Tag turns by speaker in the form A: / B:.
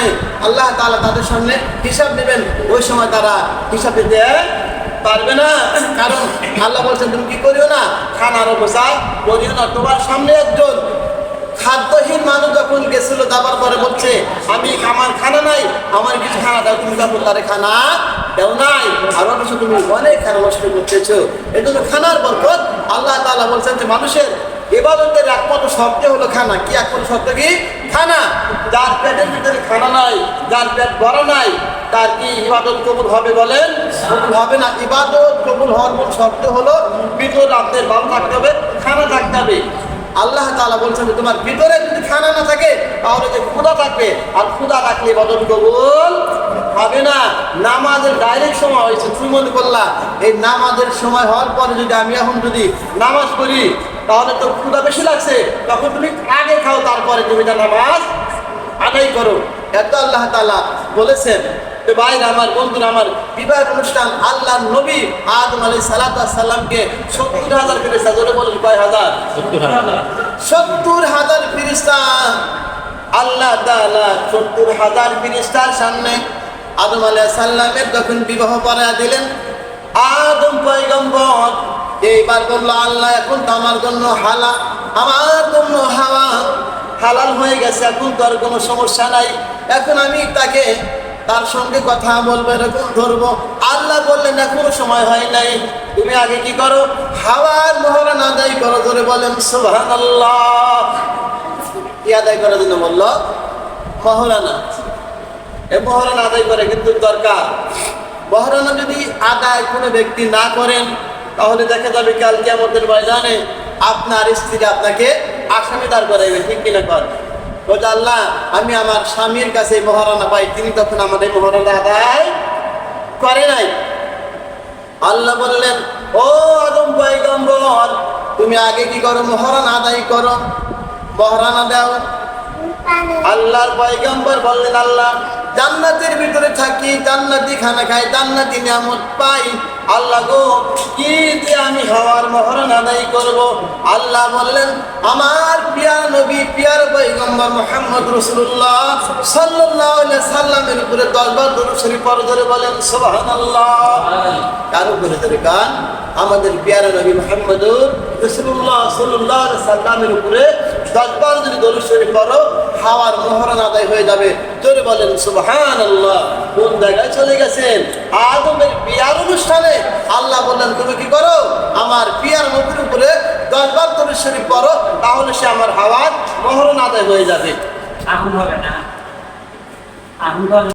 A: ময়দানে আল্লাহ তাআলা তাদের সামনে হিসাব নেবেন। ওই সময় তারা হিসাব দিতে পারবে না, কারণ আল্লাহ বলছেন তুমি কি করিও না, খানার অবস্থা করিও না। তোমার সামনে একজন খাদ্যহীন মানুষ যখন গেছিল, যাবার পরে বলছে আমি আমার খানা নাই, আমার কিছু খানা দাও, তুমি তখন তারে খানা দেও নাই, আর অবশ্য তুমি অনেক খানা নষ্ট করতেছো। এই জন্য খানার বরকত আল্লাহ তাআলা বলছেন যে মানুষের ইবাদতের একমাত্র শর্ত হলো খানা। কি একমাত্র শর্ত? কি? খানা। যার পেটের ভিতরে খানা নাই, যার পেট ভরা নাই, তার কি ইবাদত কবুল হবে বলেন? কবুল হবে না। ইবাদত কবুল হওয়ার মূল শর্ত হলো ভিতরে আপনার ভালো থাকতে হবে, খানা থাকতে হবে। আল্লাহ তাআলা বলছেন যে তোমার ভিতরে যদি খানা না থাকে তাহলে যে ক্ষুধা থাকবে, আর ক্ষুধা থাকলে ইবাদত কবুল হবে না। নামাজের ডাইরেক্ট সময় হয়েছে, তুমি মনে করলা এই নামাজের সময় হওয়ার পরে যদি আমি এখন যদি নামাজ পড়ি তাহলে তো ক্ষুধা বেশি লাগছে, তখন তুমি আগে খাও, তারপরে তুমি নামাজ আদায় করো। এত আল্লাহ তাআলা বলেছেন। তো ভাইরা আমার, বন্ধুরা আমার, বিবাহের অনুষ্ঠান আল্লাহ নবী আদম আলাইহিস সালামকে 70,000 ফেরেশতা, জোরে বলেন কয় হাজার? 70,000 ফেরেশতা। আল্লাহ তাআলা 70,000 ফেরেশতার সামনে আদম আলাইহিস সালামের যখন বিবাহ পড়ায়া দিলেন, আদম পয়গম্বর এইবার বলল আল্লাহ এখন তো আমার জন্য আমার জন্য হাওয়া হালাল হয়ে গেছে, এখন তো আর কোনো সমস্যা নাই, এখন আমি তার সঙ্গে কথা বলবো, এরকম ধরবো। আল্লাহ বললেন এখনো সময় হয় নাই, তুমি আগে কি করো, হাওয়ার মহরানা আদায় করো। ধরে বলেন সুবহানাল্লাহ। কি আদায় করার জন্য বললো? মহরানা। এ মহরানা আদায় করে কিন্তু দরকার। মহরানা যদি আদায় কোনো ব্যক্তি না করেন তাহলে দেখা যাবে কাল কিয়ামতের ময়দানে আপনার স্ত্রী আপনাকে আসামি দাঁড় করাইবে। ঠিক কিনা কর? বলছে আল্লাহ আমি আমার স্বামীর কাছে মহারণা পাই, তিনি তখন আমাদের মহারণা আদায় করে নাই। আল্লাহ বললেন ও আদম পয়গম্বর তুমি আগে কি করো, মহারণা আদায় করো, মহারণা দাও। আল্লাহর পয়গম্বর বললেন আল্লাহ জান্নাতের ভিতরে থাকি, জান্নাতি খানা খাই, জান্নাতি নিয়ামত পাই, আল্লাহ গো কি দিয়ে আমি হাওয়ার মহরণ আদায় করব? আল্লাহ বললেন আমার প্রিয় নবী প্রিয় পয়গম্বর মুহাম্মদ রাসূলুল্লাহ সাল্লাল্লাহু আলাইহি সাল্লামের উপরে 10 বার দরুদ শরীফ পড়ে। ধরে বলেন সুবহানাল্লাহ। কার উপরে ধরে গান? আমাদের প্রিয় নবী মুহাম্মদুর রাসূলুল্লাহ সাল্লাল্লাহু আলাইহি সাল্লামের উপরে 10 বার যদি দরুদ শরীফ পড়ো হাওয়ার মহরণ আদায় হয়ে যাবে। জোরে বলেন সুবহানাল্লাহ। কোন জায়গায় চলে গেছেন? আদমের বিয়ার অনুষ্ঠানে আল্লাহ বললেন তুমি কি করো, আমার পিয়ার নবীর উপরে 10 বার দরুদ শরীফ পড়ো, তাহলে সে আমার হাওয়ার মহরণ আদায় হয়ে যাবে।
B: আগুন হবে না।